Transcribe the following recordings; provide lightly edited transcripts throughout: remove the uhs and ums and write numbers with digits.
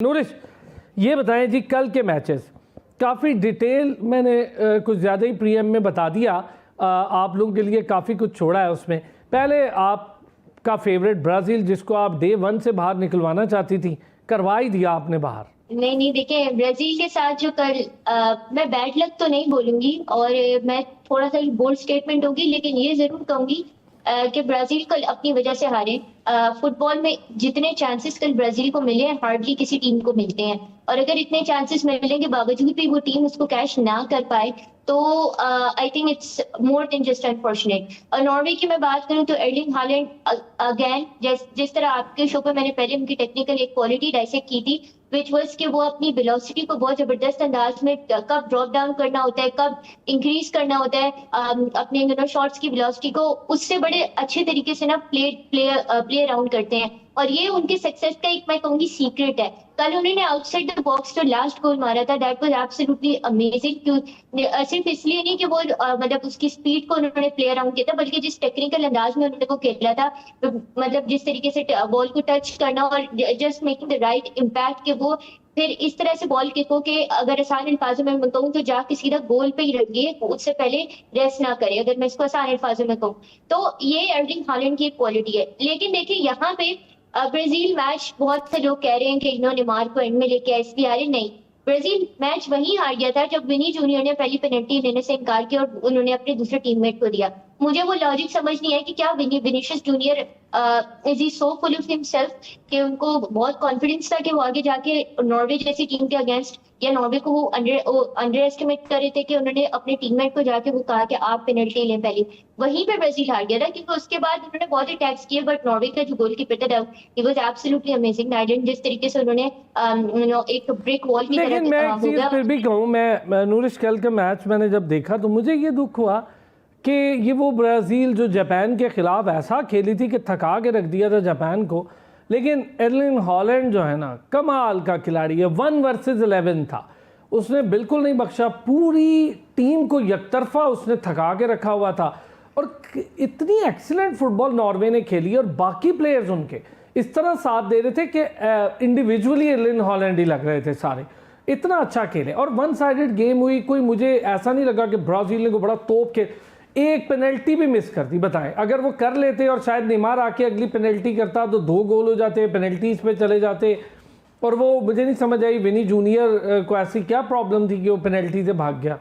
नूरिश, ये बताएं जी, कल के मैचेस काफ़ी डिटेल मैंने कुछ ज़्यादा ही प्रीएम में बता दिया। आप लोगों के लिए काफ़ी कुछ छोड़ा है उसमें। पहले आपका फेवरेट ब्राज़ील, जिसको आप डे 1 से बाहर निकलवाना चाहती थी, करवा ही दिया आपने बाहर। नहीं देखिए, ब्राजील के साथ जो कल मैं बैड लक तो नहीं बोलूंगी और मैं थोड़ा सा बोल्ड स्टेटमेंट होगी, लेकिन ये जरूर कहूंगी कि ब्राजील कल अपनी वजह से हारे। फुटबॉल में जितने चांसेस कल ब्राजील को मिले हैं, हार्डली किसी टीम को मिलते हैं। और अगर इतने चांसेस मिलने के बावजूद भी वो टीम उसको कैश ना कर पाए, तो I think it's more than just unfortunate. और नॉर्वे की मैं बात करूं तो एर्लिंग हालैंड अगेन, जिस तरह आपके शो पे मैंने पहले उनकी टेक्निकल एक क्वालिटी डाइसेक्ट की थी, विच वर्स कि वो अपनी वेलोसिटी को बहुत जबरदस्त अंदाज में कब ड्रॉप डाउन करना होता है, कब इंक्रीज करना होता है अपने शॉट्स की वेलोसिटी को, उससे बड़े अच्छे तरीके से ना प्ले अराउंड करते हैं। और ये उनके सक्सेस का एक मैं कहूंगी सीक्रेट है। कल उन्होंने आउटसाइड द बॉक्स जो लास्ट गोल मारा था, दैट वाज एब्सोल्युटली अमेजिंग। सिर्फ इसलिए नहीं कि वो मतलब उसकी स्पीड को उन्होंने प्ले अराउंड किया था, बल्कि जिस टेक्निकल अंदाज में उन्होंने वो खेला था, मतलब जिस तरीके से बॉल को टच करना और just making the right impact के वो फिर इस तरह से बॉल किक हो के, अगर आसान अल्फाजों में मैं कहूँ तो जाके सीधा गोल पे ही लगे, उससे पहले रेस्ट ना करे, अगर मैं इसको आसान अल्फाजों में कहूँ तो ये एर्लिंग हालैंड की एक क्वालिटी है। लेकिन देखिए यहाँ पे ब्राजील मैच, बहुत से लोग कह रहे हैं कि इन्होंने नेमार को एंड में लेके एसपी हारे। नहीं, ब्राजील मैच वहीं हार गया था जब विनी जूनियर ने पहली पेनल्टी लेने से इनकार किया और उन्होंने अपने दूसरे टीममेट को दिया। मुझे वो लॉजिक समझ नहीं है कि क्या Vinicius junior is he so full of himself कि उनको बहुत कॉन्फिडेंस था कि वो आगे जाके नॉर्वे जैसी टीम के अगेंस्ट, या नॉर्वे को वो अंडर एस्टिमेट कर रहे थे कि उन्होंने अपने टीममेट को जाके वो कहा कि आप पेनल्टी लें पहली। वहीं पे ब्राजील हार गया था, क्योंकि उसके बाद उन्होंने बहुत अटैक्स किए, बट नॉर्वे का जो गोलकीपर था ही वाज एब्सोल्युटली अमेजिंग। आइडेंट जिस तरीके से उन्होंने एक ब्रिक वॉल की तरह लेकिन मैं एक चीज़ फिर भी कहूँ, मैं नूरिश, कल का मैच मैंने जब देखा तो मुझे ये दुख हुआ कि ये वो ब्राज़ील जो जापान के ख़िलाफ़ ऐसा खेली थी कि थका के रख दिया था जापान को। लेकिन एर्लिंग हालैंड जो है ना, कमाल का खिलाड़ी है। 1 वर्सेस 11 था, उसने बिल्कुल नहीं बख्शा, पूरी टीम को यकतरफा उसने थका के रखा हुआ था। और इतनी एक्सीलेंट फुटबॉल नॉर्वे ने खेली और बाकी प्लेयर्स उनके इस तरह साथ दे रहे थे कि इंडिविजुअली एर्लिंग हालैंड ही लग रहे थे सारे, इतना अच्छा खेले। और वन साइडेड गेम हुई, कोई मुझे ऐसा नहीं लगा कि ब्राज़ील ने को बड़ा तोप के एक पेनल्टी भी मिस कर दी। बताएं, अगर वो कर लेते और शायद नेमार आके अगली पेनल्टी करता तो 2 गोल हो जाते, पेनल्टीज पे चले जाते। और वो मुझे नहीं समझ आई विनी जूनियर को ऐसी क्या प्रॉब्लम थी कि वो पेनल्टी से भाग गया।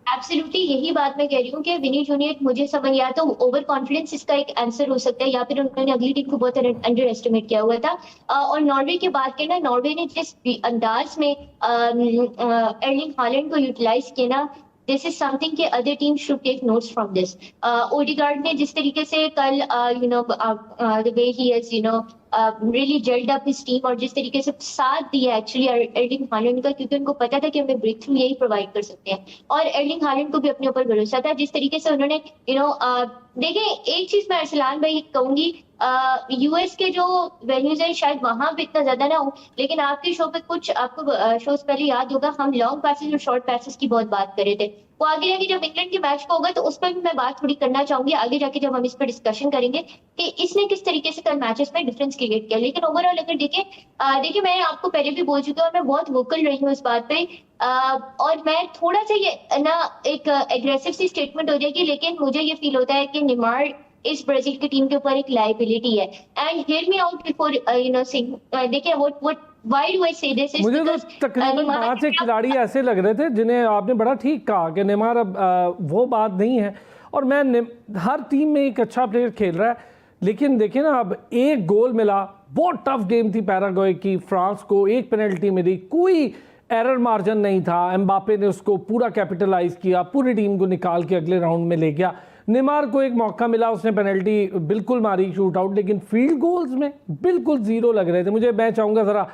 एब्सोल्युटली यही बात मैं कह रही हूँ कि विनी जूनियर, मुझे समझ, या तो ओवर कॉन्फिडेंस इसका एक आंसर हो सकता है, या फिर उन्होंने अगली टीम को बहुत अंडर एस्टिमेट किया हुआ था। और नॉर्वे की बात करें ना, नॉर्वे ने जिस अंदाज में एर्लिंग हालैंड को यूटिलाइज किया ना, दिस इज समथिंग कि other team should take notes from this. Odegaard ने जिस तरीके से कल the way he is really gelled up his team, और जिस तरीके से साथ दिया एक्चुअली एर्लिंग हालैंड का, क्योंकि उनको पता था कि हमें ब्रेक थ्रू यही प्रोवाइड कर सकते हैं। और एर्लिंग हालैंड को भी अपने ऊपर भरोसा था, जिस तरीके से उन्होंने देखिए, एक चीज मैं अरसलान भाई कहूंगी, यूएस के जो वेन्यूज है शायद वहां पे इतना ज्यादा ना हो, लेकिन आपके शो पे कुछ आपको शोज पहले याद होगा, हम लॉन्ग पैसेज और शॉर्ट पैसेज की बहुत बात कर रहे थे। वो आगे जाके जब इंग्लैंड के मैच को होगा तो उस पर भी मैं बात थोड़ी करना चाहूंगी आगे जाके, जब हम इस पर डिस्कशन करेंगे कि इसने किस तरीके से कल मैचेस में डिफरेंस क्रिएट किया। लेकिन ओवरऑल अगर देखिए मैं आपको पहले भी बोल चुकी हूँ और मैं बहुत वोकल रही हूँ इस बात पे, और मैं थोड़ा सा ये ना एक एग्रेसिव सी स्टेटमेंट हो जाएगी, लेकिन मुझे ये फील होता है कि नेमार इस ब्राजील की टीम के ऊपर एक लायबिलिटी है। And hear me out before sing, देखिए व्हाट व्हाई डू आई से दिस इज मुझे तो बिकॉज़ तकरीबन 5 खिलाड़ी ऐसे लग रहे थे जिन्हें आपने बड़ा ठीक कहा कि नेमार अब वो बात नहीं है। और हर टीम में एक अच्छा प्लेयर खेल रहा है, लेकिन देखिए ना, अब एक गोल मिला, बहुत टफ गेम थी पैराग्वे की, फ्रांस को एक पेनल्टी मिली, कोई एरर मार्जिन नहीं था, एम्बापे ने उसको पूरा कैपिटलाइज किया, पूरी टीम को निकाल के अगले राउंड में ले गया। नेमार को एक मौका मिला, उसने पेनल्टी बिल्कुल मारी, शूट आउट, लेकिन फील्ड गोल्स में बिल्कुल जीरो लग रहे थे। मैं चाहूँगा ज़रा